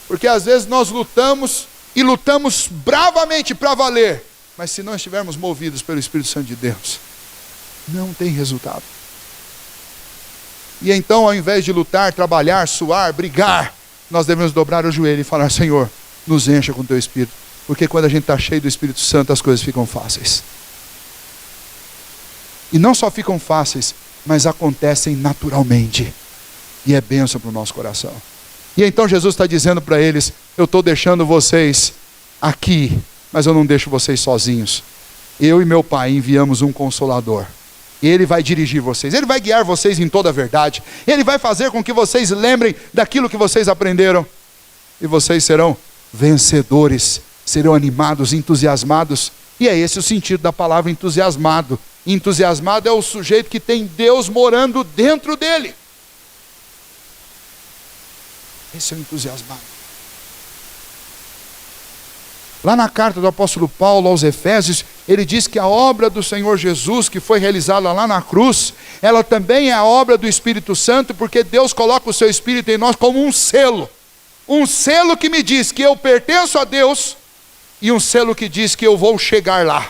Porque às vezes nós lutamos e lutamos bravamente para valer, mas se não estivermos movidos pelo Espírito Santo de Deus, não tem resultado. E então, ao invés de lutar, trabalhar, suar, brigar, nós devemos dobrar o joelho e falar: Senhor, nos encha com teu Espírito, porque quando a gente está cheio do Espírito Santo, as coisas ficam fáceis. E não só ficam fáceis, mas acontecem naturalmente, e é bênção para o nosso coração. E então Jesus está dizendo para eles: eu estou deixando vocês aqui, mas eu não deixo vocês sozinhos. Eu e meu Pai enviamos um Consolador. Ele vai dirigir vocês, Ele vai guiar vocês em toda a verdade. Ele vai fazer com que vocês lembrem daquilo que vocês aprenderam. E vocês serão vencedores, serão animados, entusiasmados. E é esse o sentido da palavra entusiasmado. Entusiasmado é o sujeito que tem Deus morando dentro dele. Esse é o entusiasmado. Lá na carta do apóstolo Paulo aos Efésios, ele diz que a obra do Senhor Jesus, que foi realizada lá na cruz, ela também é a obra do Espírito Santo, porque Deus coloca o seu Espírito em nós como um selo que me diz que eu pertenço a Deus, e um selo que diz que eu vou chegar lá,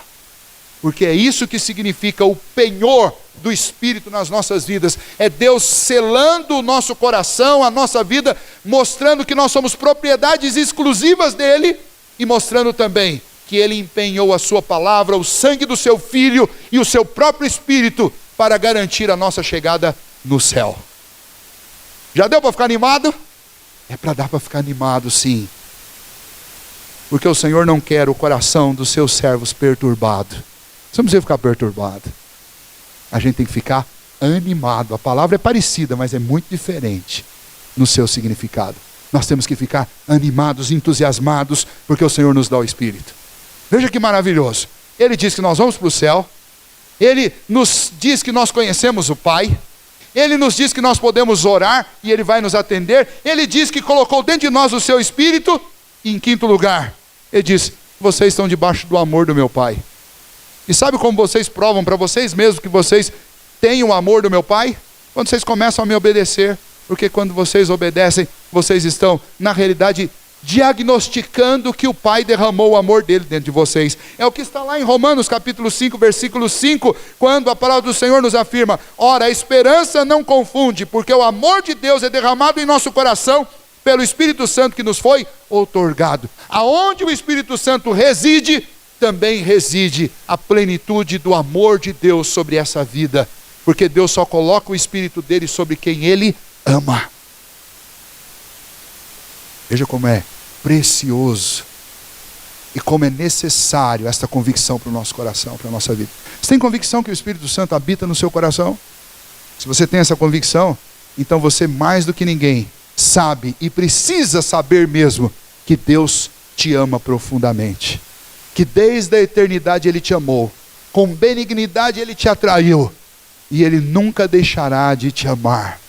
porque é isso que significa o penhor do Espírito nas nossas vidas. É Deus selando o nosso coração, a nossa vida, mostrando que nós somos propriedades exclusivas dele, e mostrando também que ele empenhou a sua palavra, o sangue do seu Filho e o seu próprio Espírito para garantir a nossa chegada no céu. Já deu para ficar animado? É para dar para ficar animado, sim. Porque o Senhor não quer o coração dos seus servos perturbado. Você não precisa ficar perturbado. A gente tem que ficar animado. A palavra é parecida, mas é muito diferente no seu significado. Nós temos que ficar animados, entusiasmados, porque o Senhor nos dá o Espírito. Veja que maravilhoso. Ele diz que nós vamos para o céu. Ele nos diz que nós conhecemos o Pai. Ele nos diz que nós podemos orar e Ele vai nos atender. Ele diz que colocou dentro de nós o seu Espírito. E em quinto lugar, Ele diz: vocês estão debaixo do amor do meu Pai. E sabe como vocês provam para vocês mesmos que vocês têm o amor do meu Pai? Quando vocês começam a me obedecer. Porque quando vocês obedecem, vocês estão, na realidade, diagnosticando que o Pai derramou o amor dele dentro de vocês. É o que está lá em Romanos capítulo 5, versículo 5, quando a palavra do Senhor nos afirma: ora, a esperança não confunde, porque o amor de Deus é derramado em nosso coração pelo Espírito Santo que nos foi outorgado. Aonde o Espírito Santo reside, também reside a plenitude do amor de Deus sobre essa vida, porque Deus só coloca o Espírito dele sobre quem ele ama. Veja como é precioso e como é necessário esta convicção para o nosso coração, para a nossa vida. Você tem convicção que o Espírito Santo habita no seu coração? Se você tem essa convicção, então você mais do que ninguém sabe e precisa saber mesmo que Deus te ama profundamente, que desde a eternidade Ele te amou, com benignidade Ele te atraiu e Ele nunca deixará de te amar.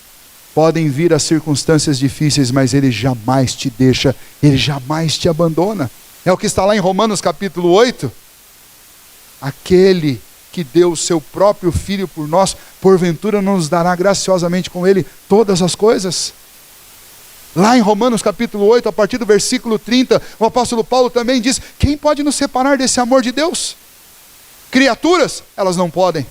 Podem vir as circunstâncias difíceis, mas Ele jamais te deixa, Ele jamais te abandona. É o que está lá em Romanos capítulo 8. Aquele que deu o seu próprio Filho por nós, porventura não nos dará graciosamente com Ele todas as coisas? Lá em Romanos capítulo 8, a partir do versículo 30, o apóstolo Paulo também diz: quem pode nos separar desse amor de Deus? Criaturas, elas não podem.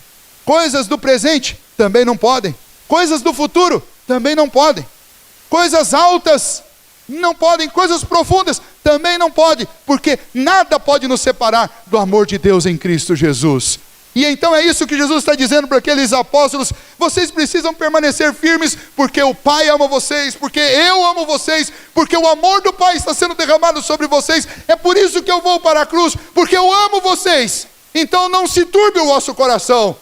Coisas do presente, também não podem. Coisas do futuro, também não podem. Coisas altas, não podem. Coisas profundas, também não podem. Porque nada pode nos separar do amor de Deus em Cristo Jesus. E então é isso que Jesus está dizendo para aqueles apóstolos: vocês precisam permanecer firmes, porque o Pai ama vocês, porque eu amo vocês, porque o amor do Pai está sendo derramado sobre vocês. É por isso que eu vou para a cruz, porque eu amo vocês. Então não se turbe o vosso coração.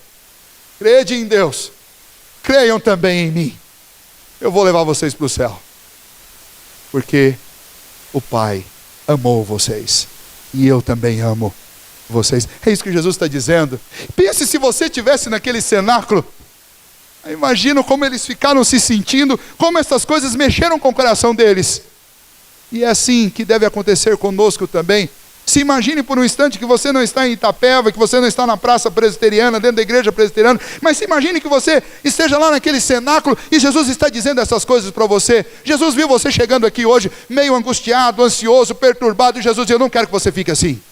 Crede em Deus, creiam também em mim. Eu vou levar vocês para o céu, porque o Pai amou vocês, e eu também amo vocês. É isso que Jesus está dizendo. Pense se você estivesse naquele cenáculo. Imagino como eles ficaram se sentindo, como essas coisas mexeram com o coração deles. E é assim que deve acontecer conosco também. Se imagine por um instante que você não está em Itapeva, que você não está na praça presbiteriana, dentro da igreja presbiteriana, mas se imagine que você esteja lá naquele cenáculo e Jesus está dizendo essas coisas para você. Jesus viu você chegando aqui hoje, meio angustiado, ansioso, perturbado, e Jesus diz: eu não quero que você fique assim.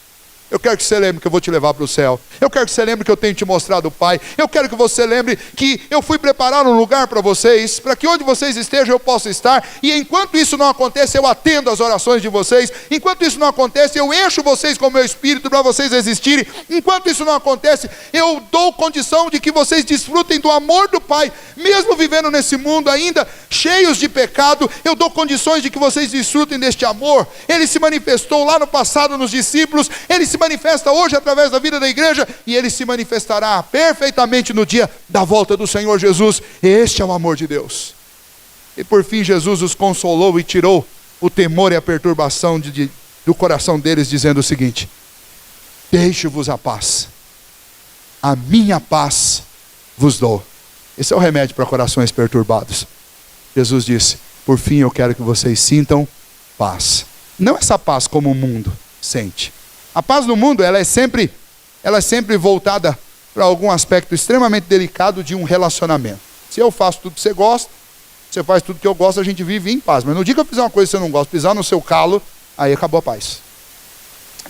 Eu quero que você lembre que eu vou te levar para o céu. Eu quero que você lembre que eu tenho te mostrado o Pai. Eu quero que você lembre que eu fui preparar um lugar para vocês, para que onde vocês estejam eu possa estar. E enquanto isso não acontece, eu atendo às orações de vocês. Enquanto isso não acontece, eu encho vocês com o meu Espírito para vocês existirem. Enquanto isso não acontece, eu dou condição de que vocês desfrutem do amor do Pai. Mesmo vivendo nesse mundo ainda cheios de pecado, eu dou condições de que vocês desfrutem deste amor. Ele se manifestou lá no passado nos discípulos, ele se manifesta hoje através da vida da igreja, e ele se manifestará perfeitamente no dia da volta do Senhor Jesus. Este é o amor de Deus. E por fim Jesus os consolou e tirou o temor e a perturbação do coração deles, dizendo o seguinte: deixo-vos a paz, a minha paz vos dou. Esse é o remédio para corações perturbados. Jesus disse: por fim eu quero que vocês sintam paz. Não essa paz como o mundo sente. A paz no mundo, ela é sempre voltada para algum aspecto extremamente delicado de um relacionamento. Se eu faço tudo que você gosta, você faz tudo que eu gosto, a gente vive em paz. Mas no dia que eu fizer uma coisa que você não gosta, pisar no seu calo, aí acabou a paz.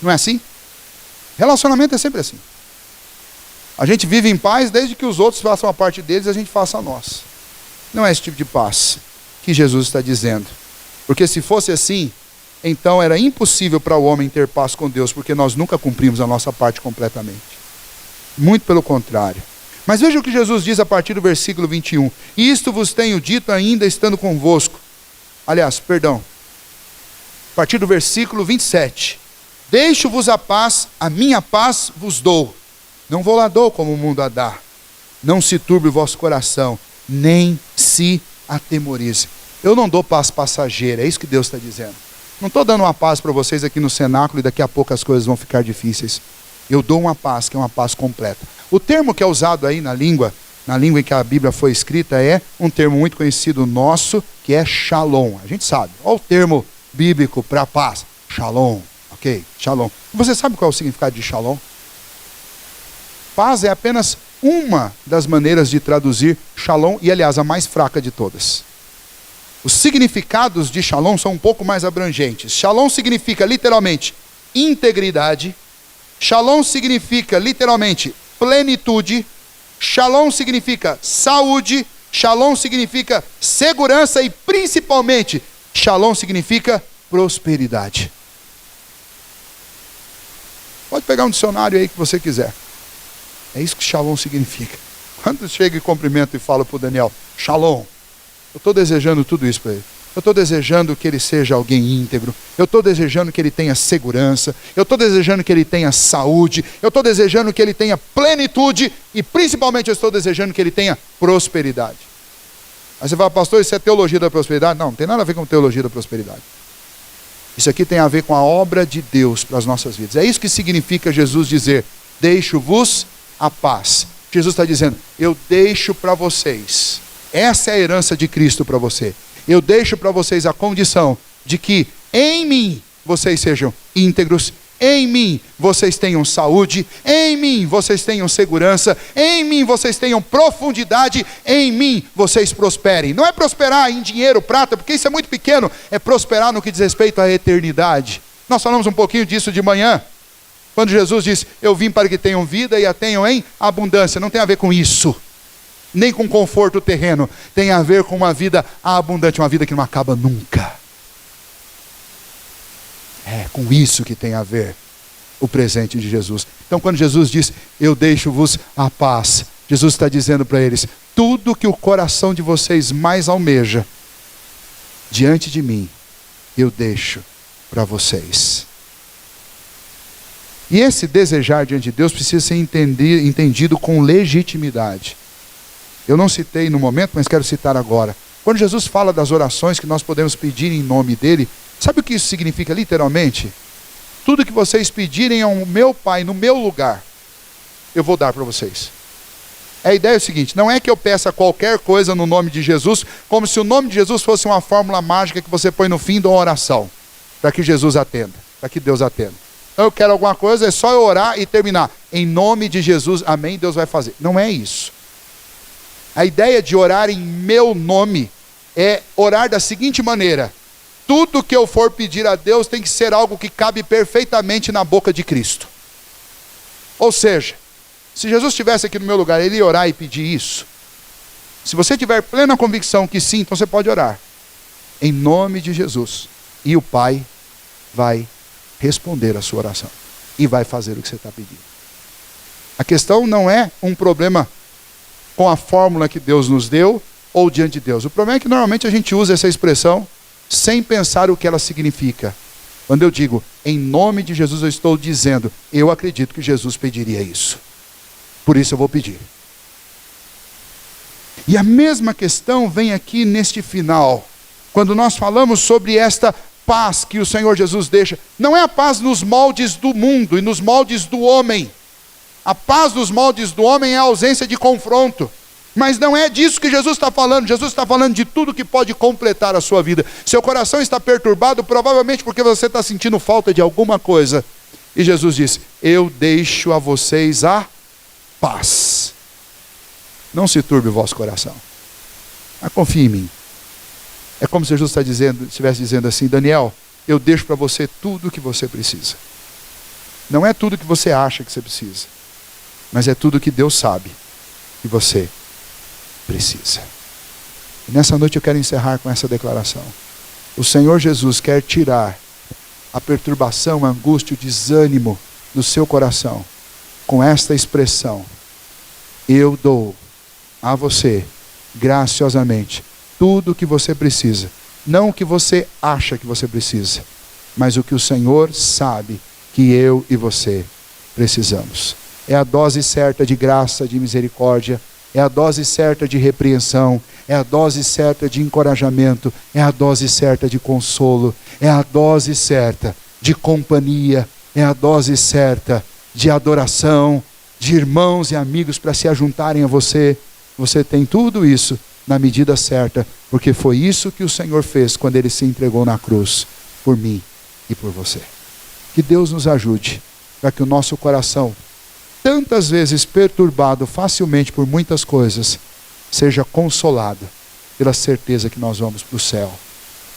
Não é assim? Relacionamento é sempre assim. A gente vive em paz desde que os outros façam a parte deles e a gente faça a nossa. Não é esse tipo de paz que Jesus está dizendo. Porque se fosse assim, então era impossível para o homem ter paz com Deus, porque nós nunca cumprimos a nossa parte completamente. Muito pelo contrário. Mas veja o que Jesus diz a partir do versículo 21. E isto vos tenho dito ainda estando convosco. Aliás, perdão. A partir do versículo 27. Deixo-vos a paz, a minha paz vos dou. Não vou lá dou como o mundo a dá. Não se turbe o vosso coração, nem se atemorize. Eu não dou paz passageira, é isso que Deus está dizendo. Não estou dando uma paz para vocês aqui no cenáculo e daqui a pouco as coisas vão ficar difíceis. Eu dou uma paz, que é uma paz completa. O termo que é usado aí na língua em que a Bíblia foi escrita, é um termo muito conhecido nosso, que é shalom. A gente sabe. Olha o termo bíblico para paz. Shalom. Ok? Shalom. Você sabe qual é o significado de shalom? Paz é apenas uma das maneiras de traduzir shalom, e aliás, a mais fraca de todas. Os significados de shalom são um pouco mais abrangentes. Shalom significa literalmente integridade. Shalom significa literalmente plenitude. Shalom significa saúde. Shalom significa segurança e principalmente shalom significa prosperidade. Pode pegar um dicionário aí que você quiser. É isso que shalom significa. Quando chega e cumprimento e falo para o Daniel, shalom, eu estou desejando tudo isso para ele. Eu estou desejando que ele seja alguém íntegro. Eu estou desejando que ele tenha segurança. Eu estou desejando que ele tenha saúde. Eu estou desejando que ele tenha plenitude. E principalmente eu estou desejando que ele tenha prosperidade. Aí você fala, pastor, isso é teologia da prosperidade? Não, não tem nada a ver com teologia da prosperidade. Isso aqui tem a ver com a obra de Deus para as nossas vidas. É isso que significa Jesus dizer, deixo-vos a paz. Jesus está dizendo, eu deixo para vocês. Essa é a herança de Cristo para você. Eu deixo para vocês a condição de que em mim vocês sejam íntegros, em mim vocês tenham saúde, em mim vocês tenham segurança, em mim vocês tenham profundidade, em mim vocês prosperem. Não é prosperar em dinheiro, prata, porque isso é muito pequeno, é prosperar no que diz respeito à eternidade. Nós falamos um pouquinho disso de manhã, quando Jesus disse, eu vim para que tenham vida e a tenham em abundância. Não tem a ver com isso. Nem com conforto terreno, tem a ver com uma vida abundante, uma vida que não acaba nunca. É com isso que tem a ver o presente de Jesus. Então quando Jesus diz, eu deixo-vos a paz, Jesus está dizendo para eles, tudo que o coração de vocês mais almeja, diante de mim, eu deixo para vocês. E esse desejar diante de Deus precisa ser entendido com legitimidade. Eu não citei no momento, mas quero citar agora. Quando Jesus fala das orações que nós podemos pedir em nome dele, sabe o que isso significa literalmente? Tudo que vocês pedirem ao meu Pai, no meu lugar, eu vou dar para vocês. A ideia é o seguinte, não é que eu peça qualquer coisa no nome de Jesus, como se o nome de Jesus fosse uma fórmula mágica que você põe no fim de uma oração, para que Jesus atenda, para que Deus atenda. Então eu quero alguma coisa, é só eu orar e terminar. Em nome de Jesus, amém, Deus vai fazer. Não é isso. A ideia de orar em meu nome é orar da seguinte maneira: tudo que eu for pedir a Deus tem que ser algo que cabe perfeitamente na boca de Cristo. Ou seja, se Jesus estivesse aqui no meu lugar, ele ia orar e pedir isso. Se você tiver plena convicção que sim, então você pode orar. Em nome de Jesus. E o Pai vai responder a sua oração. E vai fazer o que você está pedindo. A questão não é um problema com a fórmula que Deus nos deu ou diante de Deus. O problema é que normalmente a gente usa essa expressão sem pensar o que ela significa. Quando eu digo, em nome de Jesus, eu estou dizendo, eu acredito que Jesus pediria isso. Por isso eu vou pedir. E a mesma questão vem aqui neste final. Quando nós falamos sobre esta paz que o Senhor Jesus deixa. Não é a paz nos moldes do mundo e nos moldes do homem. A paz nos moldes do homem é a ausência de confronto. Mas não é disso que Jesus está falando. Jesus está falando de tudo que pode completar a sua vida. Seu coração está perturbado, provavelmente porque você está sentindo falta de alguma coisa. E Jesus disse, eu deixo a vocês a paz. Não se turbe o vosso coração. Mas confie em mim. É como se Jesus estivesse dizendo assim, Daniel, eu deixo para você tudo o que você precisa. Não é tudo que você acha que você precisa. Mas é tudo que Deus sabe que você precisa. E nessa noite eu quero encerrar com essa declaração. O Senhor Jesus quer tirar a perturbação, a angústia, o desânimo do seu coração com esta expressão. Eu dou a você, graciosamente, tudo o que você precisa. Não o que você acha que você precisa, mas o que o Senhor sabe que eu e você precisamos. É a dose certa de graça, de misericórdia, é a dose certa de repreensão, é a dose certa de encorajamento, é a dose certa de consolo, é a dose certa de companhia, é a dose certa de adoração, de irmãos e amigos para se ajuntarem a você. Você tem tudo isso na medida certa, porque foi isso que o Senhor fez quando Ele se entregou na cruz, por mim e por você. Que Deus nos ajude, para que o nosso coração, tantas vezes perturbado facilmente por muitas coisas, seja consolado pela certeza que nós vamos para o céu,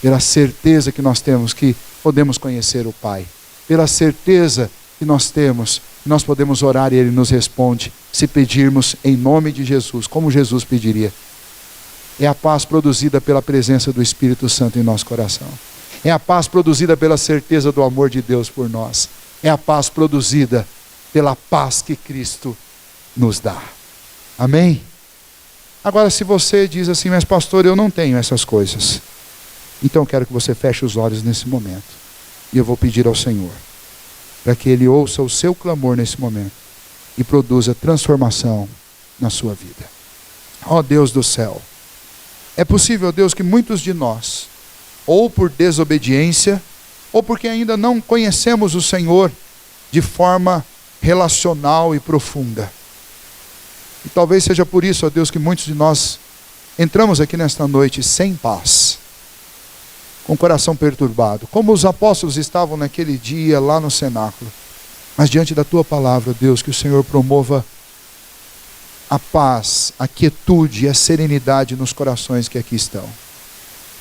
pela certeza que nós temos que podemos conhecer o Pai, pela certeza que nós temos, que nós podemos orar e Ele nos responde, se pedirmos em nome de Jesus, como Jesus pediria. É a paz produzida pela presença do Espírito Santo em nosso coração. É a paz produzida pela certeza do amor de Deus por nós. É a paz produzida pela paz que Cristo nos dá. Amém? Agora, se você diz assim, mas pastor, eu não tenho essas coisas. Então eu quero que você feche os olhos nesse momento. E eu vou pedir ao Senhor, para que Ele ouça o seu clamor nesse momento e produza transformação na sua vida. Ó Deus do céu, é possível, Deus, que muitos de nós, ou por desobediência, ou porque ainda não conhecemos o Senhor de forma relacional e profunda. E talvez seja por isso, ó Deus, que muitos de nós entramos aqui nesta noite sem paz, com o coração perturbado, como os apóstolos estavam naquele dia lá no cenáculo. Mas diante da Tua palavra, Deus, que o Senhor promova a paz, a quietude e a serenidade nos corações que aqui estão.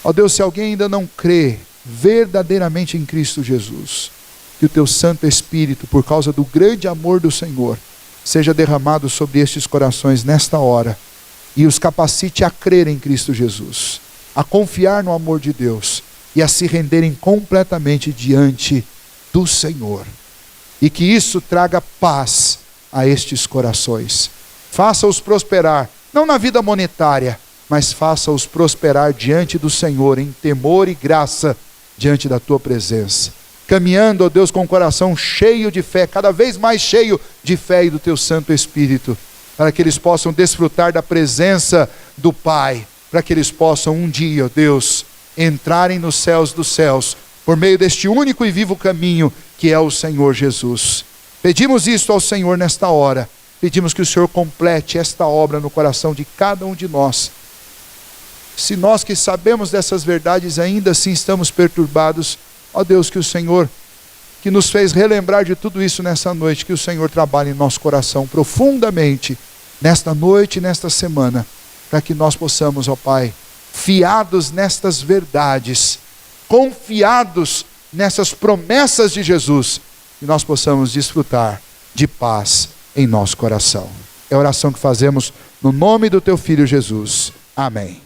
Ó Deus, se alguém ainda não crê verdadeiramente em Cristo Jesus, que o Teu Santo Espírito, por causa do grande amor do Senhor, seja derramado sobre estes corações nesta hora e os capacite a crer em Cristo Jesus, a confiar no amor de Deus e a se renderem completamente diante do Senhor. E que isso traga paz a estes corações. Faça-os prosperar, não na vida monetária, mas faça-os prosperar diante do Senhor, em temor e graça diante da Tua presença. Caminhando, ó Deus, com o coração cheio de fé, cada vez mais cheio de fé e do Teu Santo Espírito, para que eles possam desfrutar da presença do Pai, para que eles possam um dia, ó Deus, entrarem nos céus dos céus, por meio deste único e vivo caminho que é o Senhor Jesus. Pedimos isto ao Senhor nesta hora, pedimos que o Senhor complete esta obra no coração de cada um de nós. Se nós que sabemos dessas verdades ainda assim estamos perturbados, ó Deus, que o Senhor que nos fez relembrar de tudo isso nessa noite, que o Senhor trabalhe em nosso coração profundamente, nesta noite e nesta semana, para que nós possamos, ó Pai, fiados nestas verdades, confiados nessas promessas de Jesus, que nós possamos desfrutar de paz em nosso coração. É a oração que fazemos no nome do Teu Filho Jesus. Amém.